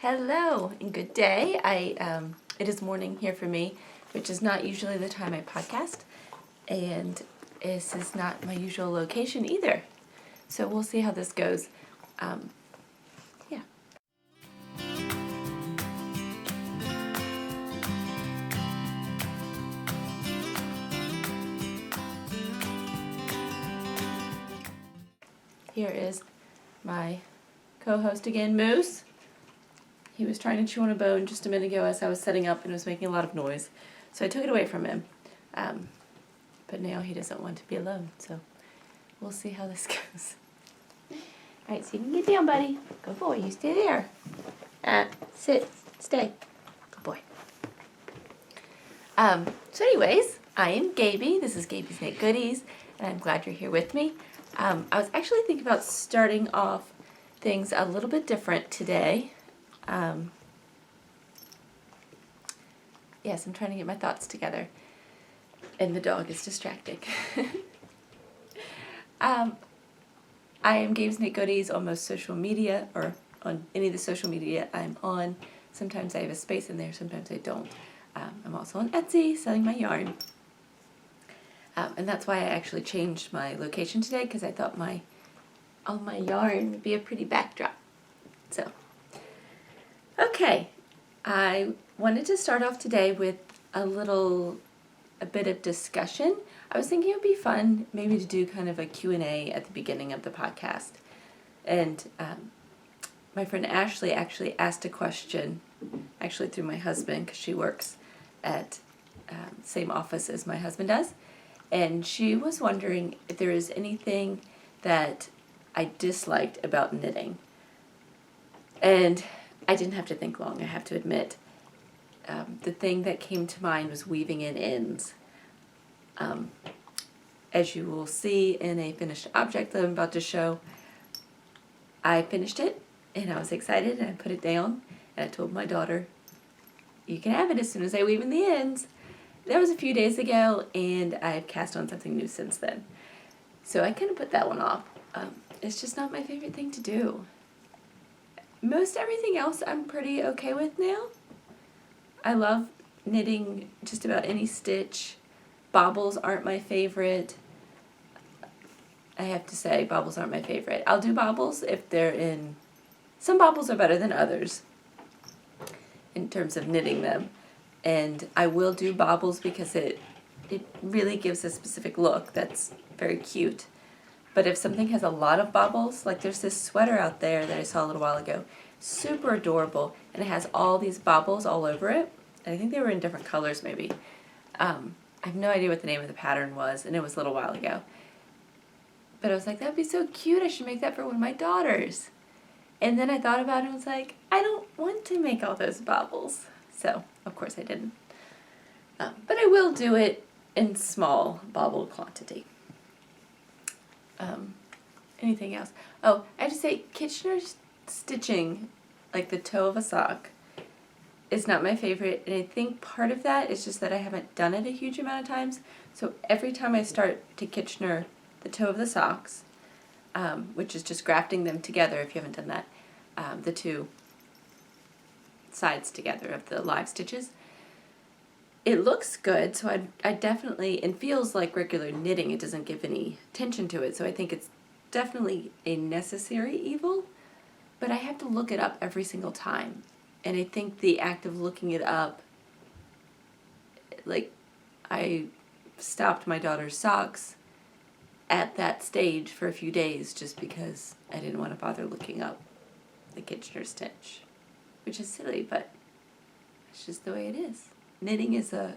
Hello and good day. It is morning here for me, which is not usually the time I podcast, and this is not my usual location either. So we'll see how this goes. Yeah. Here is my co-host again, Moose. He was trying to chew on a bone just a minute ago as I was setting up and was making a lot of noise. So I took it away from him. But now he doesn't want to be alone, so we'll see how this goes. Alright, so you can get down, buddy. Good boy, you stay there. Sit, stay. Good boy. So anyways, I am Gabie. This is Gabie's Knit Goodies, and I'm glad you're here with me. I was actually thinking about starting off things a little bit different today. Yes, I'm trying to get my thoughts together, and the dog is distracting. I am Gabe's Knit Goodies on most social media, or on any of the social media I'm on. Sometimes I have a space in there, sometimes I don't. I'm also on Etsy selling my yarn. And that's why I actually changed my location today, because I thought all my yarn would be a pretty backdrop. So, okay, I wanted to start off today with a bit of discussion. I was thinking it would be fun maybe to do kind of a Q&A at the beginning of the podcast. And my friend Ashley actually asked a question, actually through my husband, because she works at the same office as my husband does. And she was wondering if there is anything that I disliked about knitting. And I didn't have to think long, I have to admit. The thing that came to mind was weaving in ends. As you will see in a finished object that I'm about to show, I finished it and I was excited and I put it down and I told my daughter, you can have it as soon as I weave in the ends. That was a few days ago and I've cast on something new since then. So I kind of put that one off. It's just not my favorite thing to do. Most everything else I'm pretty okay with now. I love knitting just about any stitch. Bobbles aren't my favorite. I have to say, bobbles aren't my favorite. I'll do bobbles if they're in... Some bobbles are better than others in terms of knitting them. And I will do bobbles because it really gives a specific look that's very cute. But if something has a lot of bobbles, like there's this sweater out there that I saw a little while ago, super adorable, and it has all these bobbles all over it. And I think they were in different colors maybe. I have no idea what the name of the pattern was, and it was a little while ago. But I was like, that'd be so cute, I should make that for one of my daughters. And then I thought about it and was like, I don't want to make all those bobbles. So, of course I didn't. But I will do it in small bobble quantity. Anything else? Oh, I have to say, Kitchener stitching, like the toe of a sock, is not my favorite. And I think part of that is just that I haven't done it a huge amount of times. So every time I start to Kitchener the toe of the socks, which is just grafting them together if you haven't done that, the two sides together of the live stitches, it looks good, so I definitely, and feels like regular knitting. It doesn't give any tension to it, so I think it's definitely a necessary evil, but I have to look it up every single time. And I think the act of looking it up, like, I stopped my daughter's socks at that stage for a few days just because I didn't want to bother looking up the Kitchener stitch, which is silly, but it's just the way it is. Knitting is a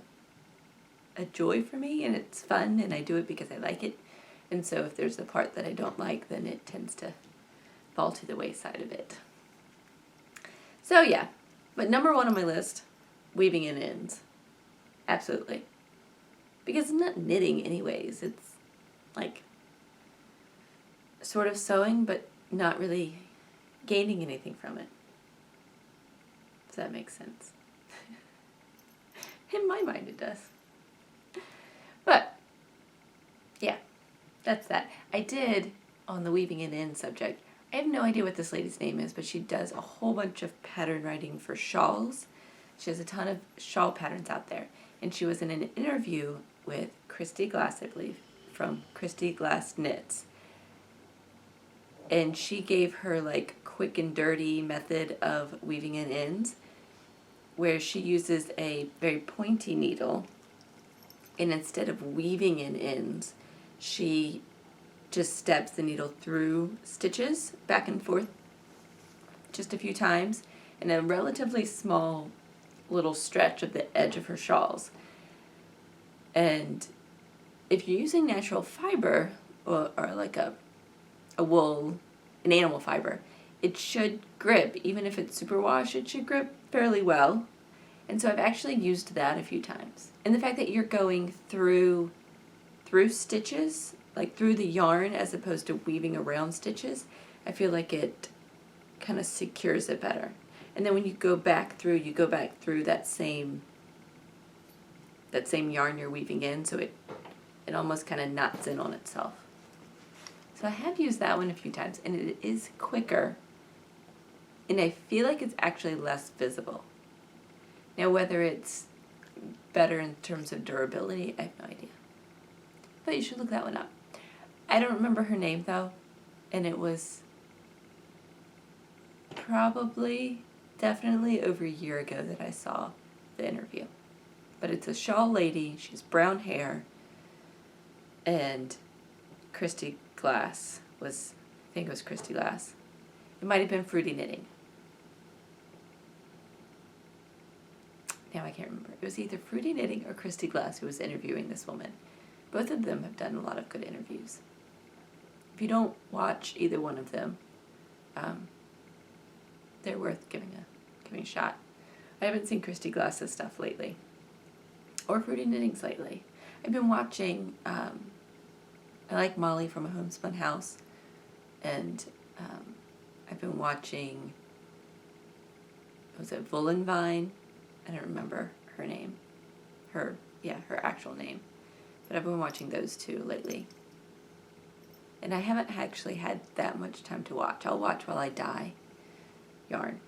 joy for me, and it's fun, and I do it because I like it. And so if there's the part that I don't like, then it tends to fall to the wayside a bit. So yeah, but number one on my list, weaving in ends. Absolutely. Because it's not knitting anyways. It's like sort of sewing, but not really gaining anything from it. Does that make sense? In my mind it does. But, yeah, that's that. I did, on the weaving in ends subject, I have no idea what this lady's name is, but she does a whole bunch of pattern writing for shawls. She has a ton of shawl patterns out there. And she was in an interview with Christy Glass, I believe, from Christy Glass Knits. And she gave her like quick and dirty method of weaving in ends, where she uses a very pointy needle, and instead of weaving in ends, she just stabs the needle through stitches back and forth just a few times in a relatively small little stretch of the edge of her shawls. And if you're using natural fiber or like a wool, an animal fiber, it should grip. Even if it's superwash, it should grip fairly well. And so I've actually used that a few times. And the fact that you're going through stitches, like through the yarn as opposed to weaving around stitches, I feel like it kind of secures it better. And then when you go back through that same yarn you're weaving in, so it almost kind of knots in on itself. So I have used that one a few times, and it is quicker, and I feel like it's actually less visible. Now, whether it's better in terms of durability, I have no idea. But you should look that one up. I don't remember her name, though, and it was definitely over a year ago that I saw the interview. But it's a shawl lady, she's brown hair, and Christy Glass I think it was Christy Glass. It might have been Fruity Knitting. Now I can't remember. It was either Fruity Knitting or Christy Glass who was interviewing this woman. Both of them have done a lot of good interviews. If you don't watch either one of them, they're worth giving a shot. I haven't seen Christy Glass's stuff lately, or Fruity Knitting's lately. I've been watching, I like Molly from A Homespun House, and I've been watching, was it Vine? I don't remember her name, her actual name, but I've been watching those two lately. And I haven't actually had that much time to watch. I'll watch while I dye yarn.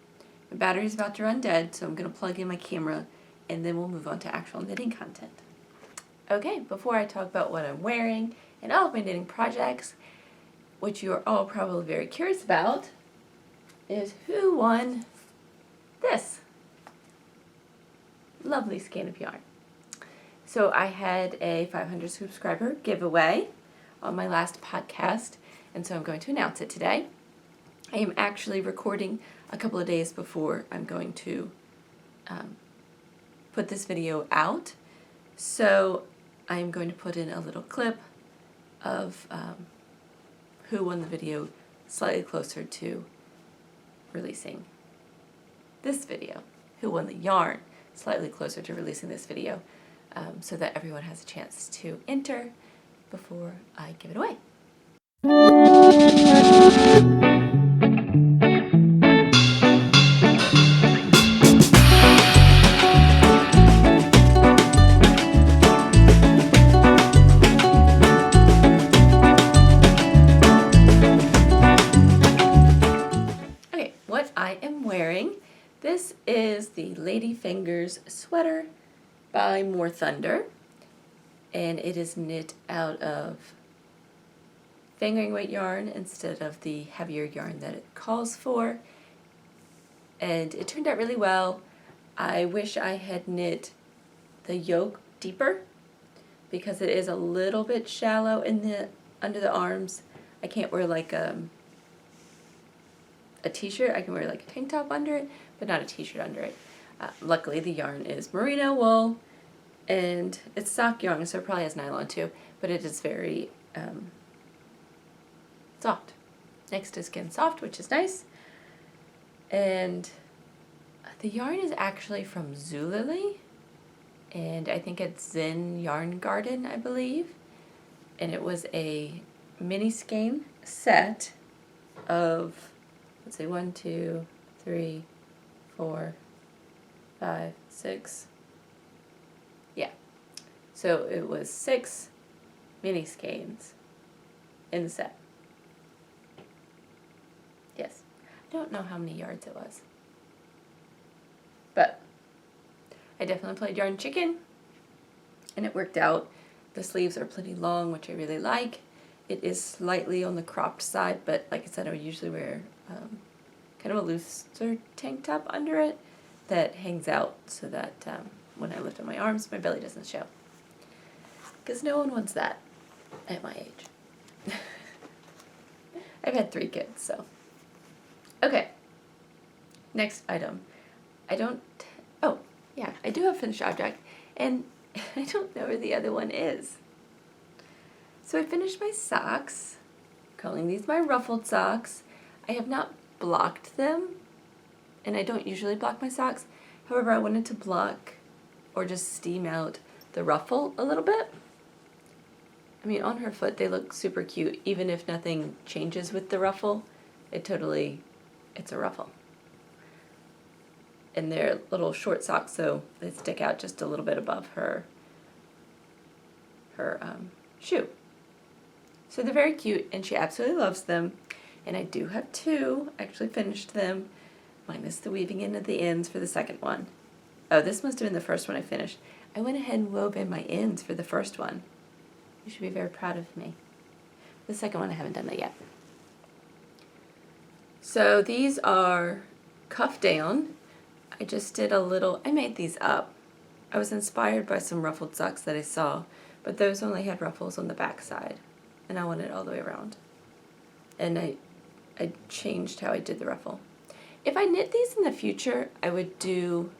My battery's about to run dead, so I'm going to plug in my camera, and then we'll move on to actual knitting content. Okay, before I talk about what I'm wearing and all of my knitting projects, which you are all probably very curious about, is who won this lovely skein of yarn. So I had a 500 subscriber giveaway on my last podcast, and so I'm going to announce it today. I am actually recording a couple of days before I'm going to put this video out, so I'm going to put in a little clip of who won the video slightly closer to releasing this video, who won the yarn slightly closer to releasing this video, so that everyone has a chance to enter before I give it away. Okay, what I am wearing, this is the Lady Fingers sweater by MorThunder, and it is knit out of fingering weight yarn instead of the heavier yarn that it calls for, and it turned out really well. I wish I had knit the yoke deeper because it is a little bit shallow in the under the arms. I can't wear like a t-shirt. I can wear like a tank top under it, but not a t-shirt under it. Luckily the yarn is merino wool, and it's sock yarn, so it probably has nylon too, but it is very soft. Next to Skin Soft, which is nice. And the yarn is actually from Zulily, and I think it's Zen Yarn Garden, I believe. And it was a mini skein set of, let's see, 1, 2, 3, 4, 5, 6. Yeah. So it was 6 mini skeins in the set. don't know how many yards it was. But I definitely played yarn chicken, and it worked out. The sleeves are plenty long, which I really like. It is slightly on the cropped side, but like I said, I would usually wear kind of a looser tank top under it that hangs out so that when I lift up my arms, my belly doesn't show. Because no one wants that at my age. I've had 3 kids, so. Okay. Next item. I do have finished object, and I don't know where the other one is. So I finished my socks, calling these my ruffled socks. I have not blocked them, and I don't usually block my socks. However, I wanted to block or just steam out the ruffle a little bit. I mean, on her foot, they look super cute. Even if nothing changes with the ruffle, it's a ruffle. And they're little short socks, so they stick out just a little bit above her shoe. So they're very cute, and she absolutely loves them. And I do have 2. I actually finished them, minus the weaving in at the ends for the second one. Oh, this must have been the first one I finished. I went ahead and wove in my ends for the first one. You should be very proud of me. The second one, I haven't done that yet. So these are cuff down. I just did I made these up. I was inspired by some ruffled socks that I saw, but those only had ruffles on the back side, and I wanted it all the way around. And I changed how I did the ruffle. If I knit these in the future, I would do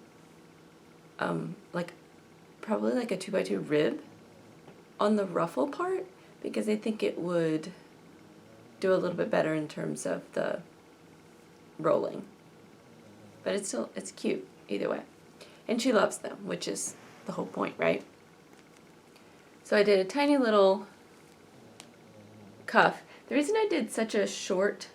probably like a 2x2 rib on the ruffle part, because I think it would do a little bit better in terms of the rolling. But it's cute either way. And she loves them, which is the whole point, right? So I did a tiny little cuff. The reason I did such a short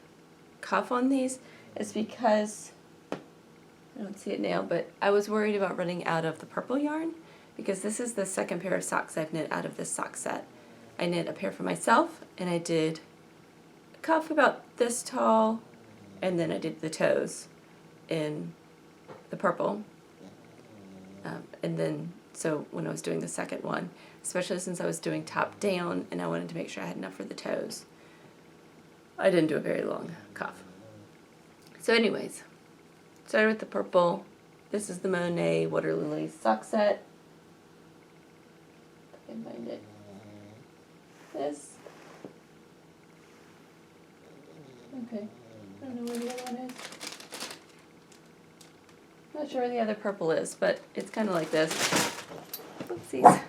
cuff on these is because, I don't see it now, but I was worried about running out of the purple yarn, because this is the second pair of socks I've knit out of this sock set. I knit a pair for myself, and I did a cuff about this tall, and then I did the toes in the purple. And then, so when I was doing the second one, especially since I was doing top down and I wanted to make sure I had enough for the toes, I didn't do a very long cuff. So anyways, started with the purple. This is the Monet Water Lily sock set. If I can find it. This. Okay. I don't know where the other one is. Not sure where the other purple is, but it's kind of like this. Oopsies.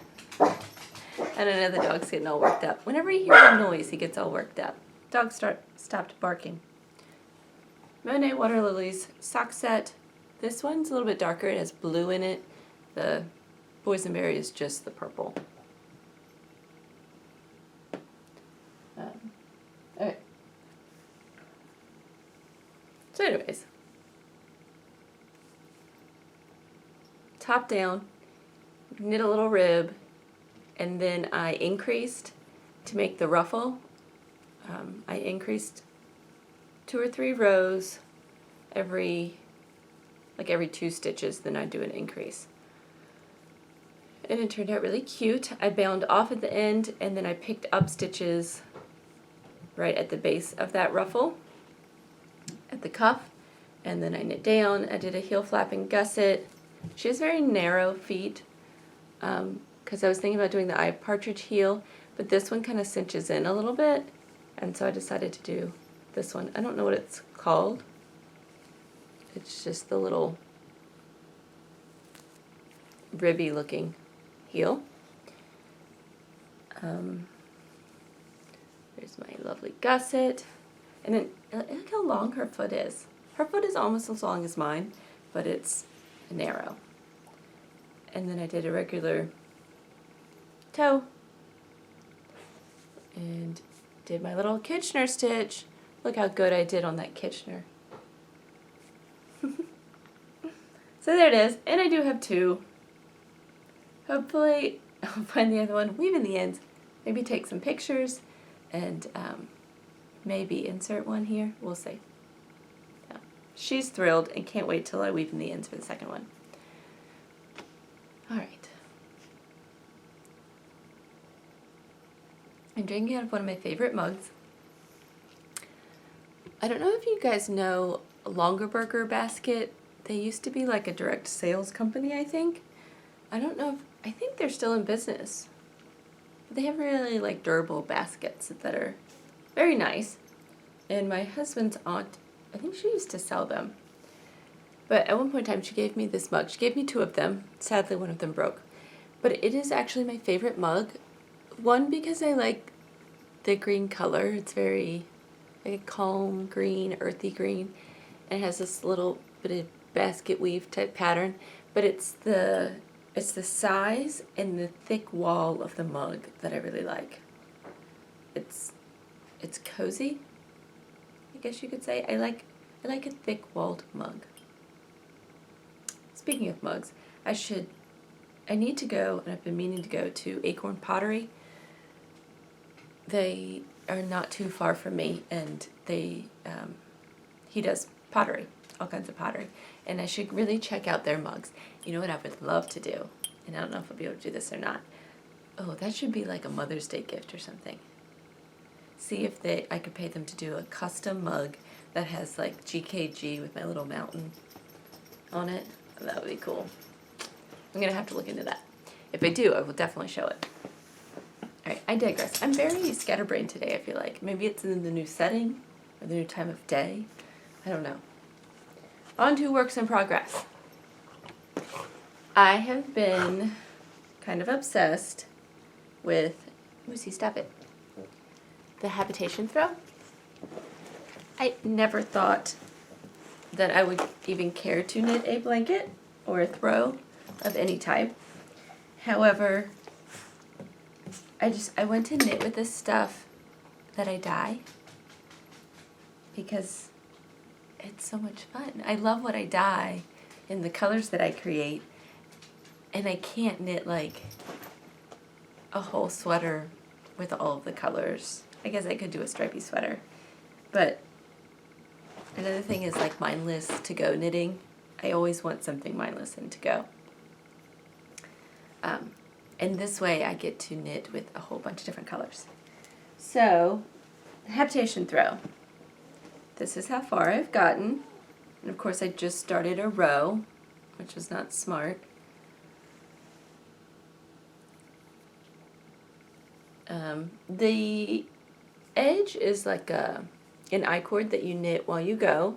And I know the dog's getting all worked up. Whenever he hears a noise, he gets all worked up. Dog stopped barking. Monet Water Lilies sock set. This one's a little bit darker. It has blue in it. The boysenberry is just the purple. Okay. So anyways. Top down, knit a little rib, and then I increased to make the ruffle. I increased 2 or 3 rows every 2 stitches, then I do an increase. And it turned out really cute. I bound off at the end, and then I picked up stitches right at the base of that ruffle, at the cuff, and then I knit down. I did a heel flap and gusset. She has very narrow feet, because I was thinking about doing the eye partridge heel, but this one kind of cinches in a little bit, and so I decided to do this one. I don't know what it's called. It's just the little ribby looking heel. There's my lovely gusset, and then look how long her foot is. Her foot is almost as long as mine, but it's narrow. And then I did a regular toe and did my little Kitchener stitch. Look how good I did on that Kitchener. So there it is, and I do have 2. Hopefully I'll find the other one, weave in the ends, maybe take some pictures, and maybe insert one here. We'll see. Yeah. she's thrilled and can't wait till I weave in the ends for the second one. Alright. I'm drinking out of one of my favorite mugs. I don't know if you guys know Longaberger Basket. They used to be like a direct sales company, I think. I don't know if, I think they're still in business. They have really like durable baskets that are very nice. And my husband's aunt, I think she used to sell them. But at one point in time, she gave me this mug. She gave me 2 of them. Sadly, one of them broke. But it is actually my favorite mug. One, because I like the green color. It's very like a calm green, earthy green. And it has this little bit of basket weave type pattern. But it's the size and the thick wall of the mug that I really like. It's cozy, I guess you could say. I like a thick walled mug. Speaking of mugs, I need to go, and I've been meaning to go to Acorn Pottery. They are not too far from me, and he does pottery, all kinds of pottery, and I should really check out their mugs. You know what I would love to do, and I don't know if I'll be able to do this or not. Oh, that should be like a Mother's Day gift or something. See if I could pay them to do a custom mug that has like GKG with my little mountain on it. That would be cool. I'm going to have to look into that. If I do, I will definitely show it. Alright, I digress. I'm very scatterbrained today, I feel like. Maybe it's in the new setting, or the new time of day. I don't know. On to works in progress. I have been kind of obsessed with, Lucy, stop it, the Habitation Throw. I never thought that I would even care to knit a blanket or a throw of any type. However, I went to knit with this stuff that I dye because it's so much fun. I love what I dye and the colors that I create, and I can't knit like a whole sweater with all of the colors. I guess I could do a stripy sweater, but another thing is like mindless to-go knitting. I always want something mindless and to-go. And this way I get to knit with a whole bunch of different colors. So, Habitation Throw. This is how far I've gotten. And of course I just started a row, which was not smart. The edge is like an I-cord that you knit while you go,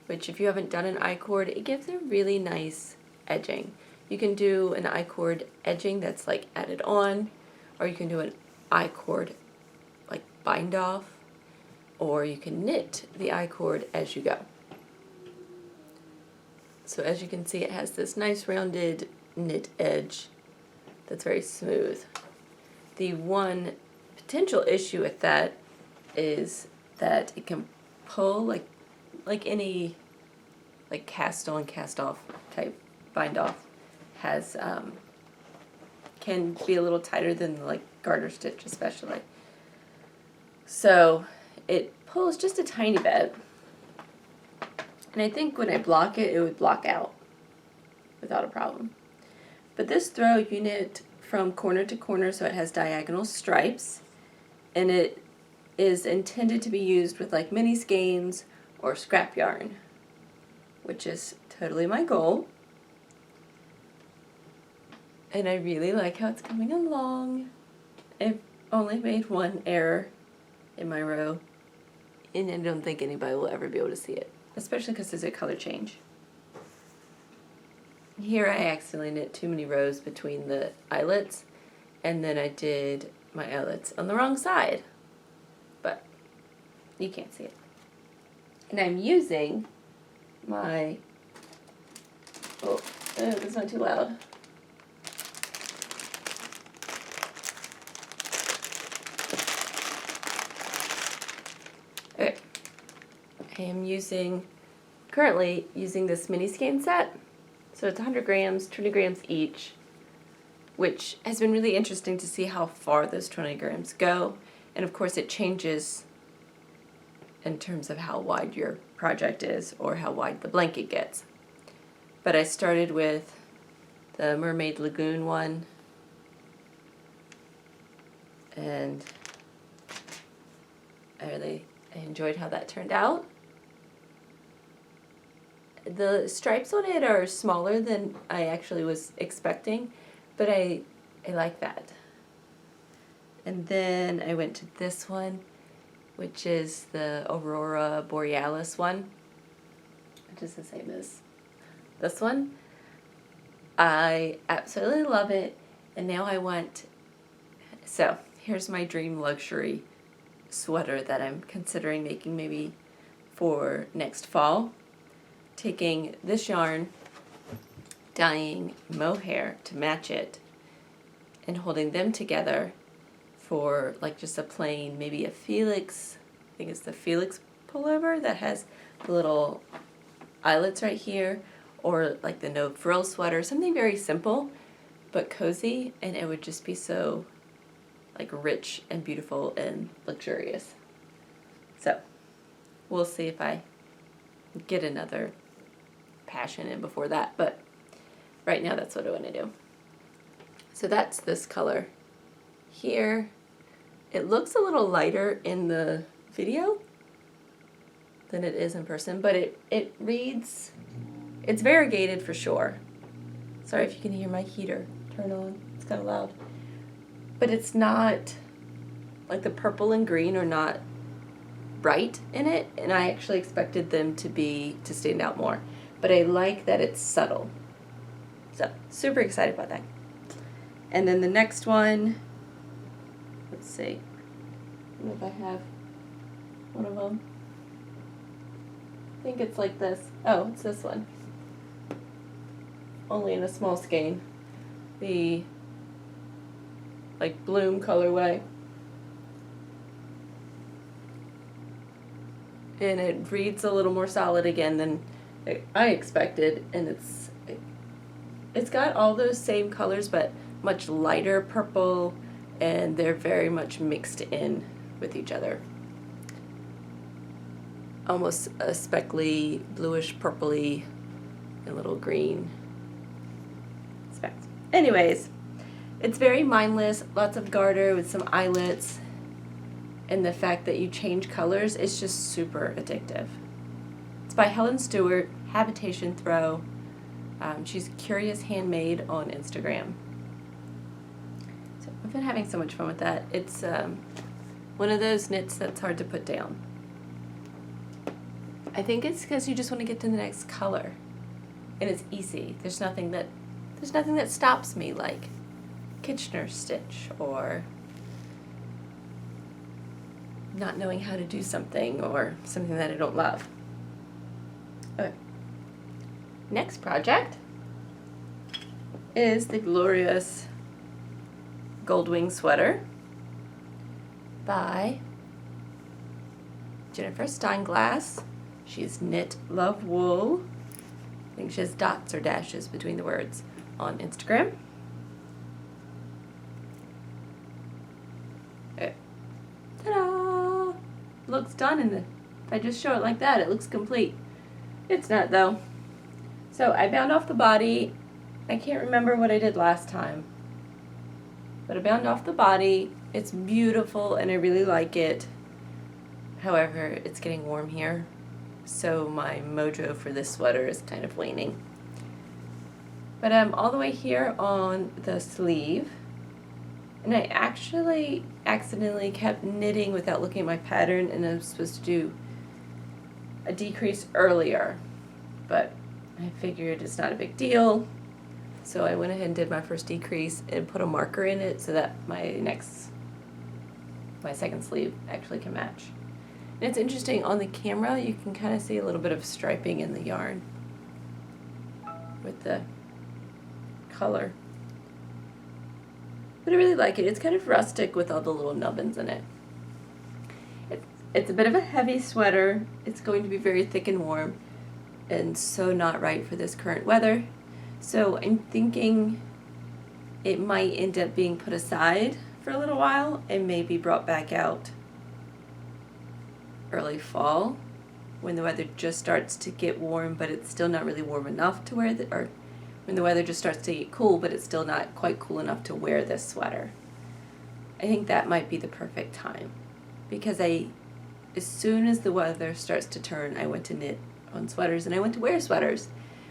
which if you haven't done an I-cord, it gives a really nice edging. You can do an I-cord edging that's like added on, or you can do an I-cord like bind off, or you can knit the I-cord as you go. So as you can see, it has this nice rounded knit edge that's very smooth. The one potential issue with that is that it can pull like any like cast on cast off type bind off has can be a little tighter than like garter stitch especially. So it pulls just a tiny bit, and I think when I block it, it would block out without a problem. But this throw you knit from corner to corner, so it has diagonal stripes, and it is intended to be used with like mini skeins or scrap yarn, which is totally my goal. And I really like how it's coming along. I've only made one error in my row, and I don't think anybody will ever be able to see it, especially because there's a color change. Here I accidentally knit too many rows between the eyelets, and then I did my eyelets on the wrong side, but you can't see it. And I'm using my, oh, that's not too loud. Okay, I am currently using this mini skein set. So it's 100 grams, 20 grams each, which has been really interesting to see how far those 20 grams go. And of course it changes in terms of how wide your project is or how wide the blanket gets. But I started with the Mermaid Lagoon one, and I enjoyed how that turned out. The stripes on it are smaller than I actually was expecting, but I like that. And then I went to this one, which is the Aurora Borealis one, which is the same as this one. I absolutely love it, and now I want, so here's my dream luxury sweater that I'm considering making maybe for next fall. Taking this yarn, dyeing mohair to match it, and holding them together for like just a plain, maybe a Felix, I think it's the Felix pullover that has the little eyelets right here, or like the no frill sweater, something very simple but cozy, and it would just be so like rich and beautiful and luxurious. So we'll see if I get another passion in before that, but right now that's what I want to do. So that's this color here. It looks a little lighter in the video than it is in person, but it reads, it's variegated for sure. Sorry if you can hear my heater turn on, it's kind of loud. But it's not, like the purple and green are not bright in it, and I actually expected them to stand out more. But I like that it's subtle. So, super excited about that. And then the next one, let's see. I don't know if I have one of them. I think it's like this. Oh, it's this one. Only in a small skein. The like bloom colorway. And it reads a little more solid again than I expected, and it's got all those same colors but much lighter purple, and they're very much mixed in with each other. Almost a speckly, bluish purpley, and little green specks. Anyways, it's very mindless, lots of garter with some eyelets, and the fact that you change colors is just super addictive. It's by Helen Stewart, Habitation Throw. She's Curious Handmade on Instagram. So I've been having so much fun with that. It's one of those knits that's hard to put down. I think it's because you just want to get to the next color, and it's easy. There's nothing that stops me, like Kitchener stitch or not knowing how to do something or something that I don't love. Okay. Next project is the glorious Goldwing Sweater by Jennifer Steinglass. She's knit.love.wool. I think she has dots or dashes between the words on Instagram. Okay. Ta-da! Looks done if I just show it like that, it looks complete. It's not though. So I bound off the body. I can't remember what I did last time, but I bound off the body. It's beautiful and I really like it. However, it's getting warm here, so my mojo for this sweater is kind of waning. But I'm all the way here on the sleeve, and I actually accidentally kept knitting without looking at my pattern, and I was supposed to do a decrease earlier, but I figured it's not a big deal, so I went ahead and did my first decrease and put a marker in it so that my second sleeve actually can match. And it's interesting, on the camera you can kind of see a little bit of striping in the yarn with the color. But I really like it. It's kind of rustic with all the little nubbins in it. It's a bit of a heavy sweater. It's going to be very thick and warm, and so not right for this current weather. So I'm thinking it might end up being put aside for a little while and maybe brought back out early fall. when the weather just starts to get warm, but it's still not really warm enough to wear or when the weather just starts to get cool, but it's still not quite cool enough to wear this sweater. I think that might be the perfect time, because as soon as the weather starts to turn, I went to knit on sweaters and I went to wear sweaters.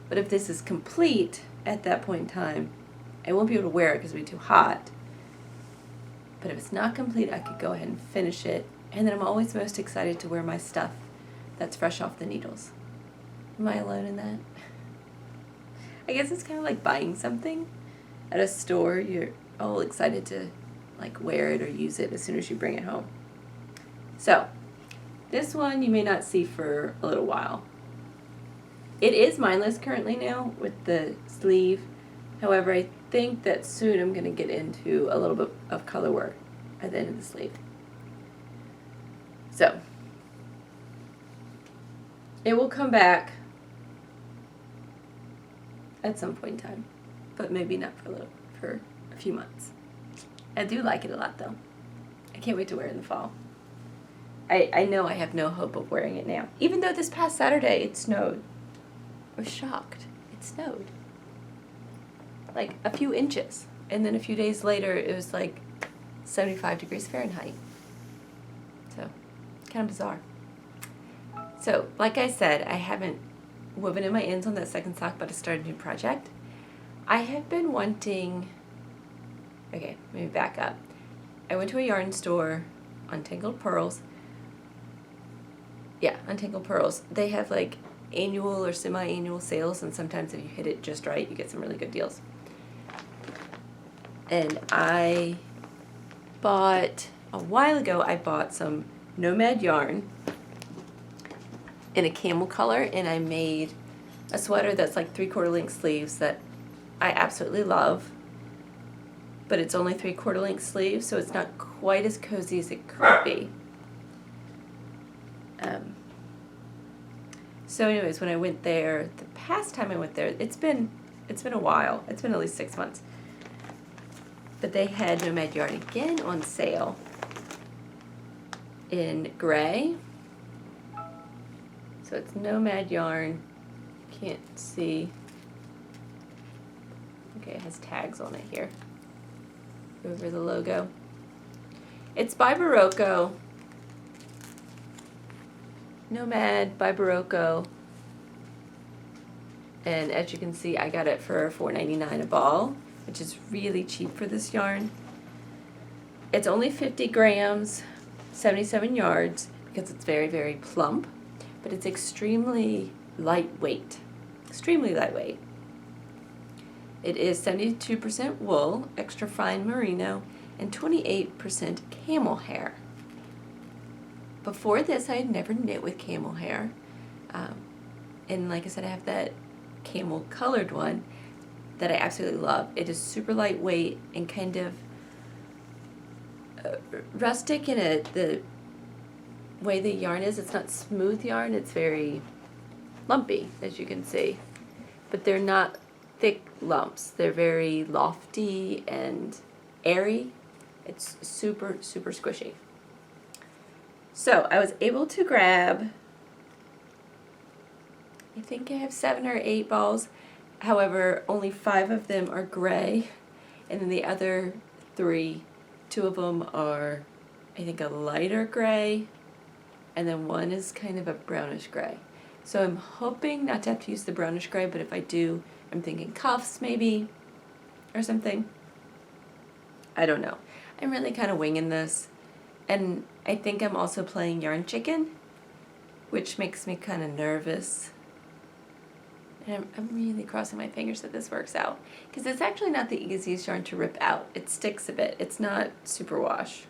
But if this is complete at that point in time, I won't be able to wear it because it'll be too hot. But if it's not complete, I could go ahead and finish it, and then I'm always most excited to wear my stuff that's fresh off the needles. Am I alone in that? I guess it's kind of like buying something at a store. You're all excited to like wear it or use it as soon as you bring it home. So this one you may not see for a little while. It is mindless currently now with the sleeve. However, I think that soon I'm going to get into a little bit of color work at the end of the sleeve. So it will come back at some point in time, but maybe not for a few months. I do like it a lot though. I can't wait to wear it in the fall. I know I have no hope of wearing it now. Even though this past Saturday it snowed. I was shocked. It snowed. Like a few inches. And then a few days later it was like 75 degrees Fahrenheit. So, kind of bizarre. So, like I said, I haven't woven in my ends on that second sock, but I started a new project. I have been wanting... Okay, let me back up. I went to a yarn store, Untangled Pearls. Yeah, Untangled Pearls. They have like annual or semi-annual sales, and sometimes if you hit it just right, you get some really good deals. And I bought, a while ago, I bought some Nomad yarn in a camel color, and I made a sweater that's like 3/4 length sleeves that I absolutely love. But it's only 3/4 length sleeves, so it's not quite as cozy as it could be. So anyways, when I went there, the past time I went there, it's been a while. It's been at least 6 months. But they had Nomad yarn again on sale in gray. So it's Nomad yarn. Can't see. Okay, it has tags on it here over the logo. It's by Barocco. Nomad by Barocco. And as you can see, I got it for $4.99 a ball, which is really cheap for this yarn. It's only 50 grams, 77 yards, because it's very, very plump, but it's extremely lightweight. Extremely lightweight. It is 72% wool, extra fine merino, and 28% camel hair. Before this, I had never knit with camel hair. And like I said, I have that camel colored one that I absolutely love. It is super lightweight and kind of rustic in the way the yarn is. It's not smooth yarn, it's very lumpy, as you can see. But they're not thick lumps. They're very lofty and airy. It's super, super squishy. So I was able to grab, I think I have 7 or 8 balls. However, only 5 of them are gray, and then the other 3, 2 of them are, I think, a lighter gray, and then 1 is kind of a brownish gray. So I'm hoping not to have to use the brownish gray, but if I do, I'm thinking cuffs maybe, or something. I don't know. I'm really kind of winging this. And I think I'm also playing Yarn Chicken, which makes me kind of nervous. And I'm really crossing my fingers that this works out, because it's actually not the easiest yarn to rip out. It sticks a bit. It's not super wash.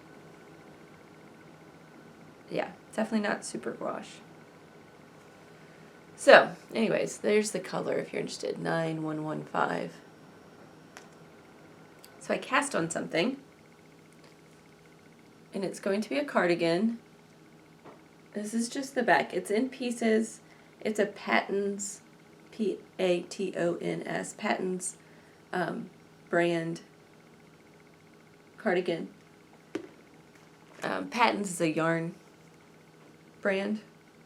Yeah, definitely not super wash. So, anyways, there's the color if you're interested, 9115. So I cast on something, and it's going to be a cardigan. This is just the back. It's in pieces. It's a Patons, P-A-T-O-N-S, Patons brand cardigan. Patons is a yarn brand,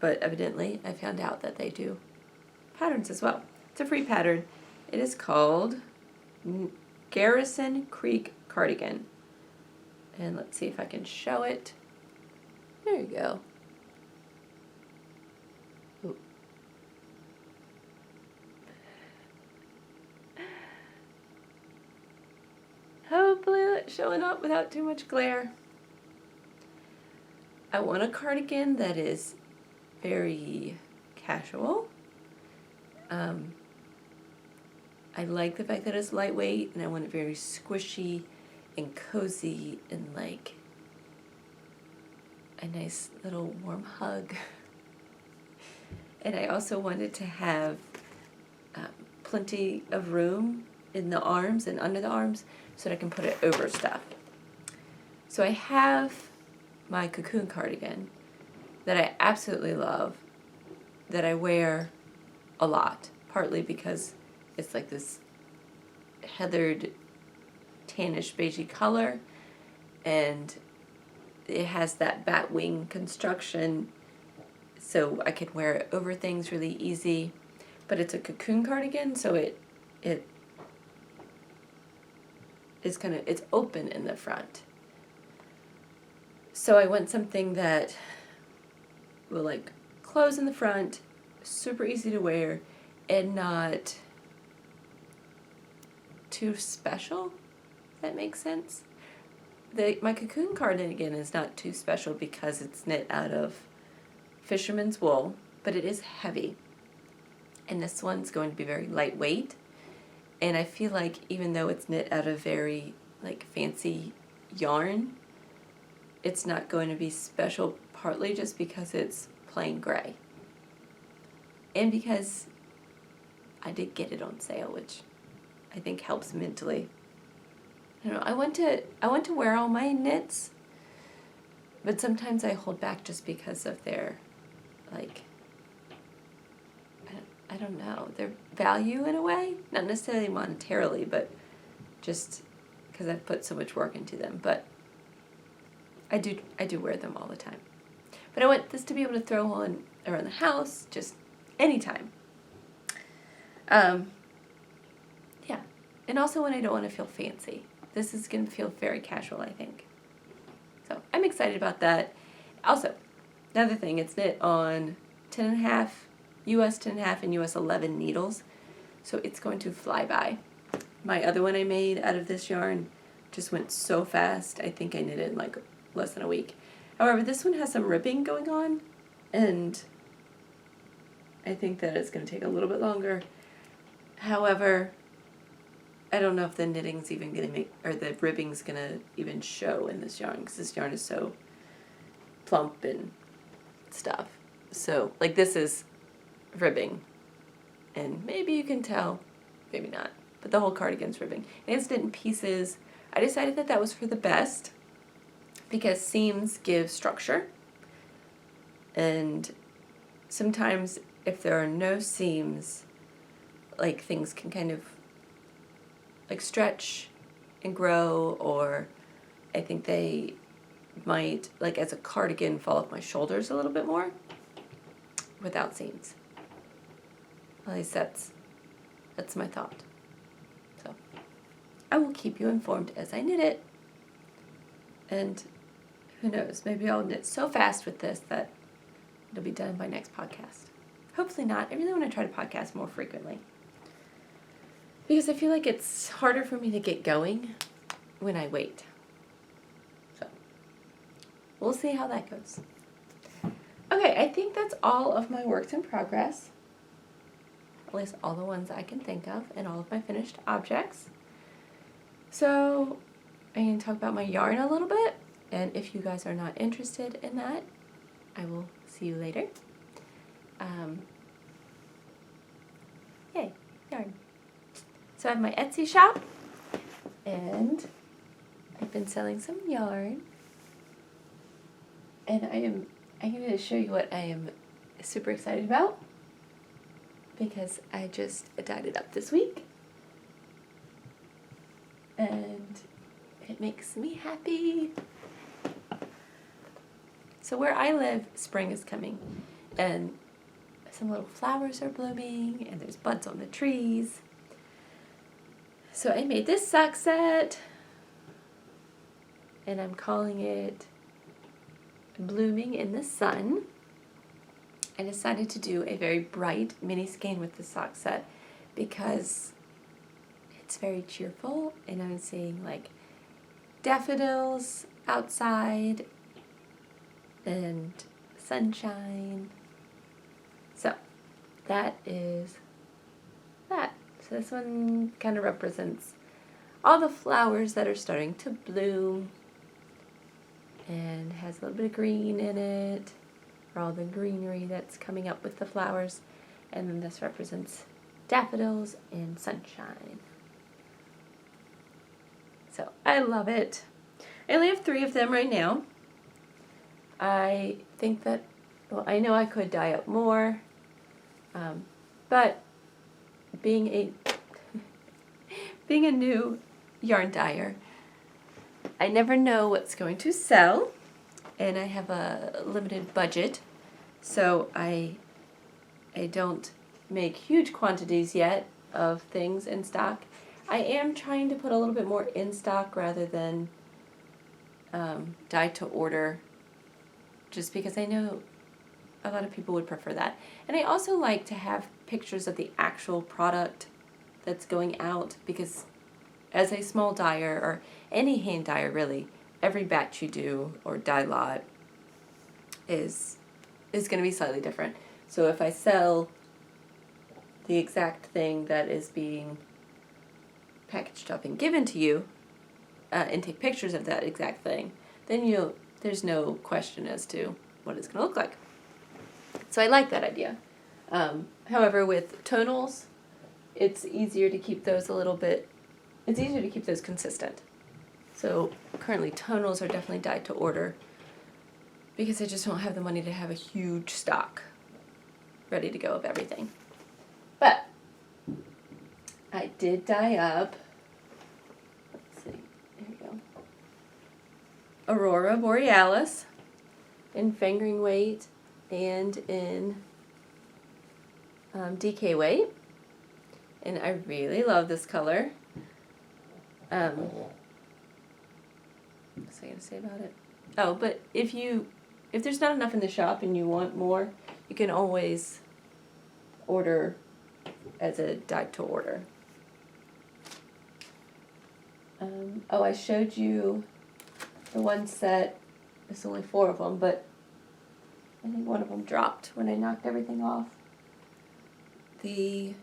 but evidently I found out that they do patterns as well. It's a free pattern. It is called Garrison Creek Cardigan. And let's see if I can show it. There you go. Ooh. Hopefully that's showing up without too much glare. I want a cardigan that is very casual. I like the fact that it's lightweight, and I want it very squishy and cozy and like a nice little warm hug. And I also wanted to have plenty of room in the arms and under the arms so that I can put it over stuff. So I have my cocoon cardigan that I absolutely love, that I wear a lot, partly because it's like this heathered tannish beigey color, and it has that bat wing construction, so I could wear it over things really easy. But it's a cocoon cardigan, so it is kind of, it's open in the front. So I want something that will like close in the front, super easy to wear, and not too special, if that makes sense. My cocoon cardigan is not too special because it's knit out of fisherman's wool, but it is heavy. And this one's going to be very lightweight. And I feel like even though it's knit out of very like fancy yarn, it's not going to be special, partly just because it's plain gray. And because I did get it on sale, which I think helps mentally. I don't know, I want to wear all my knits, but sometimes I hold back just because of their, like, I don't know, their value in a way. Not necessarily monetarily, but just because I've put so much work into them. But I do wear them all the time. But I want this to be able to throw on around the house, just anytime. Yeah, and also when I don't want to feel fancy. This is going to feel very casual, I think. So I'm excited about that. Also, another thing, it's knit on 10.5, US 10.5 and US 11 needles, so it's going to fly by. My other one I made out of this yarn just went so fast. I think I knit it in like less than a week. However, this one has some ribbing going on, and I think that it's going to take a little bit longer. However, I don't know if the knitting's even going to make, or the ribbing's going to even show in this yarn, because this yarn is so plump and stuff. So, like, this is ribbing, and maybe you can tell, maybe not, but the whole cardigan's ribbing. And it's knit in pieces. I decided that that was for the best, because seams give structure, and sometimes if there are no seams, like, things can kind of like stretch and grow, or I think they might, like as a cardigan, fall off my shoulders a little bit more without seams. At least that's my thought. So I will keep you informed as I knit it, and who knows, maybe I'll knit so fast with this that it'll be done by next podcast. Hopefully not. I really want to try to podcast more frequently, because I feel like it's harder for me to get going when I wait. So we'll see how that goes. Okay, I think that's all of my works in progress. At least all the ones I can think of, and all of my finished objects. So I'm going to talk about my yarn a little bit, and if you guys are not interested in that, I will see you later. Yay, yarn. So I have my Etsy shop, and I've been selling some yarn, and I'm going to show you what I am super excited about, because I just dyed it up this week, and it makes me happy. So where I live, spring is coming, and some little flowers are blooming, and there's buds on the trees. So I made this sock set, and I'm calling it Blooming in the Sun. I decided to do a very bright mini skein with the sock set because it's very cheerful, and I'm seeing like daffodils outside and sunshine. So that is that. So this one kind of represents all the flowers that are starting to bloom and has a little bit of green in it, for all the greenery that's coming up with the flowers. And then this represents daffodils and sunshine. So I love it. I only have 3 of them right now. I think that, well, I know I could dye up more, but being a being a new yarn dyer, I never know what's going to sell, and I have a limited budget, so I don't make huge quantities yet of things in stock. I am trying to put a little bit more in stock rather than dye to order, just because I know a lot of people would prefer that. And I also like to have pictures of the actual product that's going out, because as a small dyer, or any hand dyer really, every batch you do or dye lot is going to be slightly different. So if I sell the exact thing that is being packaged up and given to you, and take pictures of that exact thing, then there's no question as to what it's going to look like. So I like that idea. However, with tonals, it's easier to keep those consistent. So currently tonals are definitely dyed to order because I just don't have the money to have a huge stock ready to go of everything. But I did dye up, let's see, there we go, Aurora Borealis in fingering weight and in DK weight, and I really love this color. What was I going to say about it? Oh, but if there's not enough in the shop and you want more, you can always order as a dyed to order. Oh, I showed you the one set. There's only 4 of them, but I think one of them dropped when I knocked everything off. The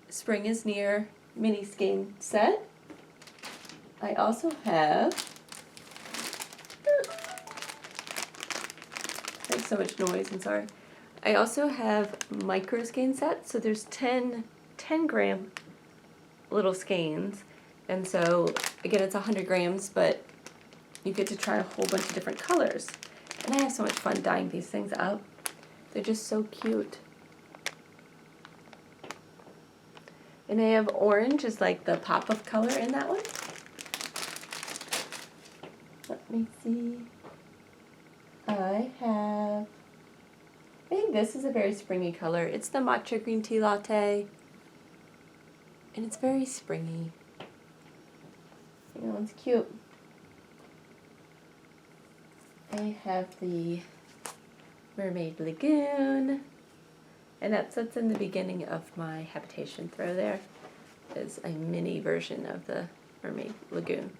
Spring is Near mini skein set. I also have, makes so much noise, I'm sorry. I also have micro skein sets, so there's 10 gram little skeins, and so again it's 100 grams, but you get to try a whole bunch of different colors. And I have so much fun dyeing these things up. They're just so cute. And I have orange as like the pop of color in that one. Let me see. I think this is a very springy color. It's the matcha green tea latte. And it's very springy. You know, it's cute. I have the Mermaid Lagoon, and that's in the beginning of my Habitation Throw. There is a mini version of the Mermaid Lagoon.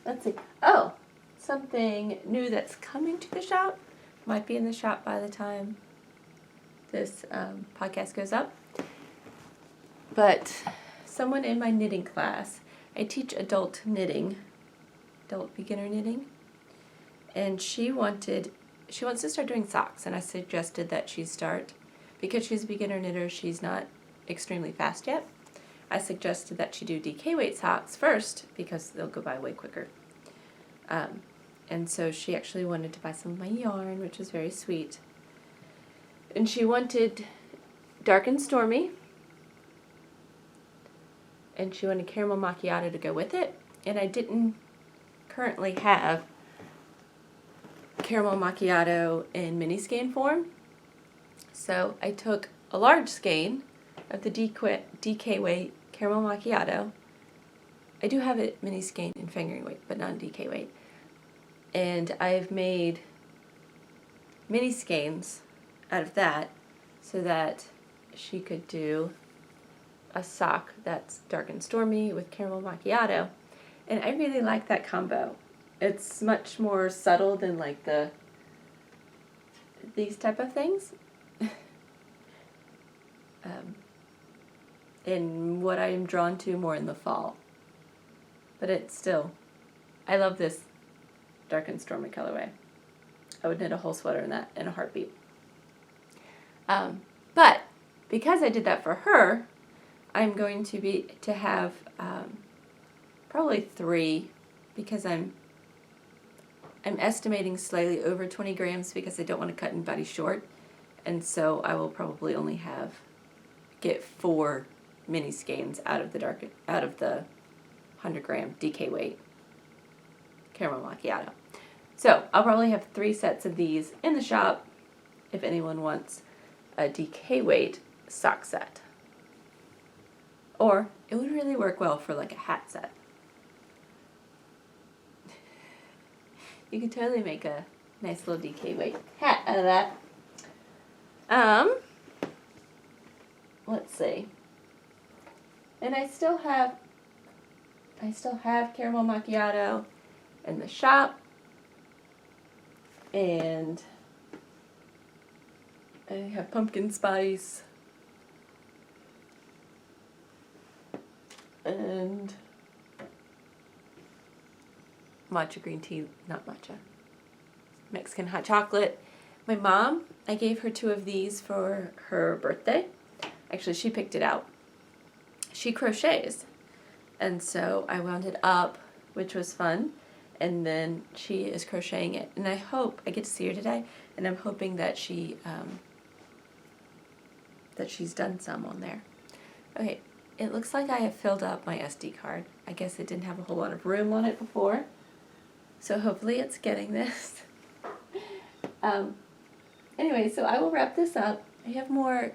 Let's see. Oh, something new that's coming to the shop. Might be in the shop by the time this podcast goes up. But someone in my knitting class, I teach adult knitting, adult beginner knitting, and she wants to start doing socks, and I suggested that she start, because she's a beginner knitter, she's not extremely fast yet. I suggested that she do DK weight socks first, because they'll go by way quicker. And so she actually wanted to buy some of my yarn, which was very sweet. And she wanted Dark and Stormy, and she wanted caramel macchiato to go with it, and I didn't currently have caramel macchiato in mini skein form. So I took a large skein of the DK weight caramel macchiato. I do have it mini skein in fingering weight, but not in DK weight. And I've made mini skeins out of that so that she could do a sock that's dark and stormy with caramel macchiato. And I really like that combo. It's much more subtle than like these type of things. And what I'm drawn to more in the fall. But it's still, I love this dark and stormy colorway. I would knit a whole sweater in that in a heartbeat. But because I did that for her, I'm going to have probably 3, because I'm estimating slightly over 20 grams because I don't want to cut anybody short, and so I will probably only get 4 mini skeins out of the 100 gram DK weight caramel macchiato. So I'll probably have 3 sets of these in the shop if anyone wants a DK weight sock set. Or it would really work well for like a hat set. You could totally make a nice little DK weight hat out of that. Let's see. And I still have caramel macchiato in the shop, and I have pumpkin spice and matcha green tea, not matcha, Mexican hot chocolate. My mom, I gave her 2 of these for her birthday. Actually, she picked it out. She crochets, and so I wound it up, which was fun, and then she is crocheting it, and I hope I get to see her today, and I'm hoping that she's done some on there. Okay, it looks like I have filled up my SD card. I guess it didn't have a whole lot of room on it before, so hopefully it's getting this. Anyway, so I will wrap this up. I have more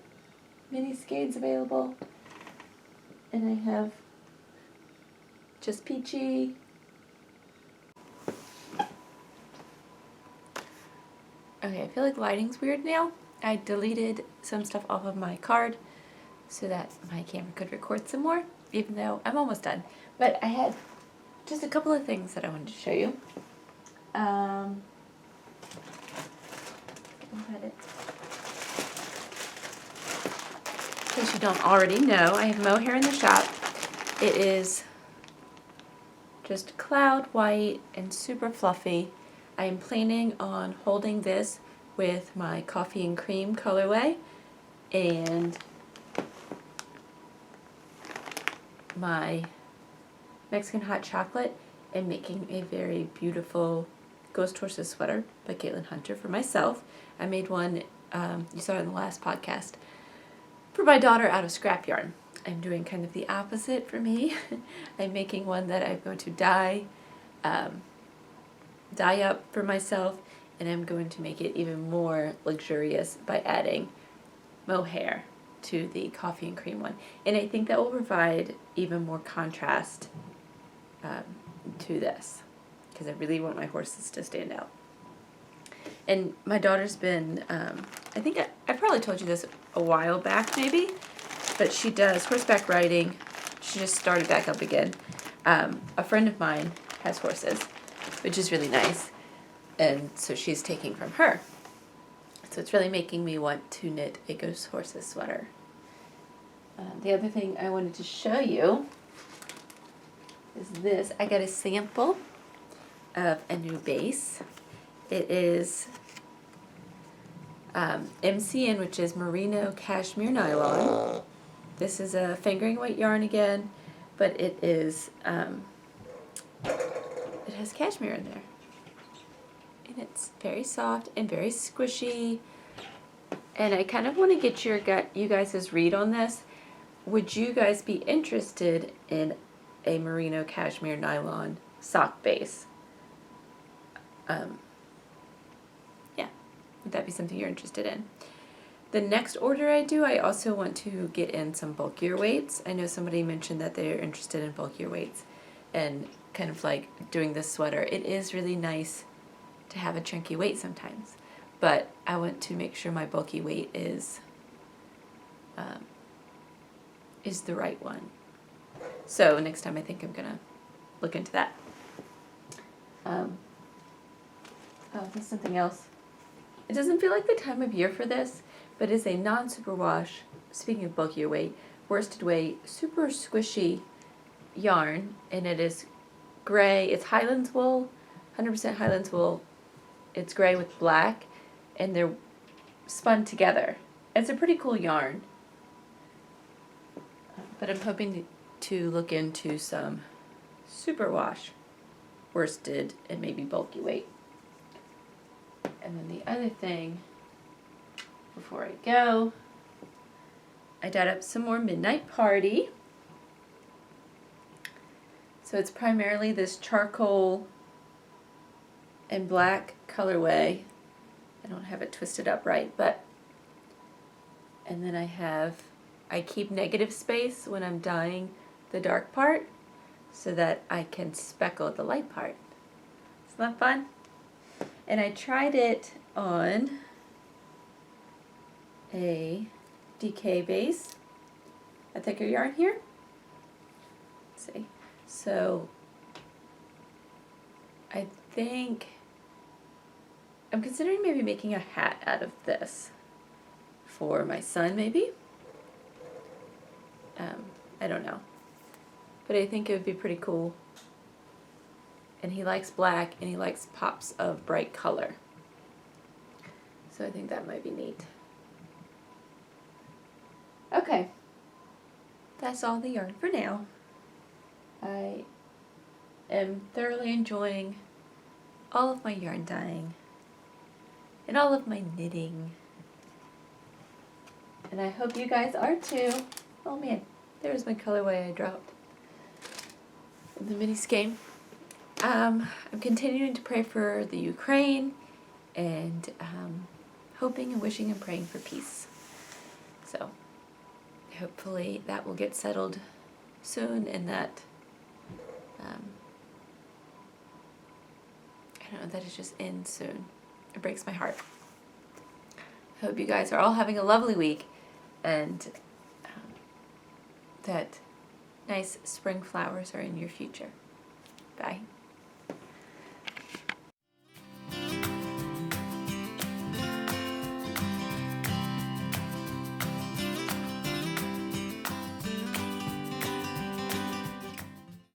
mini skeins available, and I have just peachy. Okay, I feel like lighting's weird now. I deleted some stuff off of my card so that my camera could record some more, even though I'm almost done. But I had just a couple of things that I wanted to show you. In case you don't already know, I have mohair in the shop. It is just cloud white and super fluffy. I am planning on holding this with my coffee and cream colorway and my Mexican hot chocolate and making a very beautiful ghost horses sweater by Caitlin Hunter for myself. I made one, you saw it in the last podcast, for my daughter out of scrap yarn. I'm doing kind of the opposite for me. I'm making one that I'm going to dye up for myself, and I'm going to make it even more luxurious by adding mohair to the coffee and cream one. And I think that will provide even more contrast to this, because I really want my horses to stand out. And my daughter's been, I think I probably told you this a while back maybe, but she does horseback riding. She just started back up again. A friend of mine has horses, which is really nice, and so she's taking from her. So it's really making me want to knit a ghost horses sweater. The other thing I wanted to show you is this. I got a sample of a new base. It is MCN, which is merino cashmere nylon. This is a fingering weight yarn again, but it is it has cashmere in there, and it's very soft and very squishy. And I kind of want to get you guys' read on this. Would you guys be interested in a merino cashmere nylon sock base? Would that be something you're interested in? The next order I do, I also want to get in some bulkier weights. I know somebody mentioned that they're interested in bulkier weights and kind of like doing this sweater. It is really nice to have a chunky weight sometimes, but I want to make sure my bulky weight is the right one. So next time I think I'm gonna look into that. Oh, there's something else. It doesn't feel like the time of year for this, but it's a non-superwash, speaking of bulkier weight, worsted weight, super squishy yarn, and it is gray. It's Highlands wool, 100% Highlands wool. It's gray with black, and they're spun together. It's a pretty cool yarn, but I'm hoping to look into some superwash, worsted, and maybe bulky weight. And then the other thing, before I go, I dyed up some more Midnight Party. So it's primarily this charcoal and black colorway. I don't have it twisted up right, but, and then I keep negative space when I'm dyeing the dark part so that I can speckle the light part. Isn't that fun? And I tried it on a DK base, a thicker yarn here. Let's see. So I think I'm considering maybe making a hat out of this for my son, maybe. I don't know. But I think it would be pretty cool. And he likes black, and he likes pops of bright color. So I think that might be neat. Okay. That's all the yarn for now. I am thoroughly enjoying all of my yarn dyeing and all of my knitting. And I hope you guys are too. Oh man, there's my colorway I dropped in the mini skein. I'm continuing to pray for the Ukraine and hoping and wishing and praying for peace. So hopefully that will get settled soon, and that I don't know, that it just ends soon. It breaks my heart. I hope you guys are all having a lovely week, and that nice spring flowers are in your future. Bye.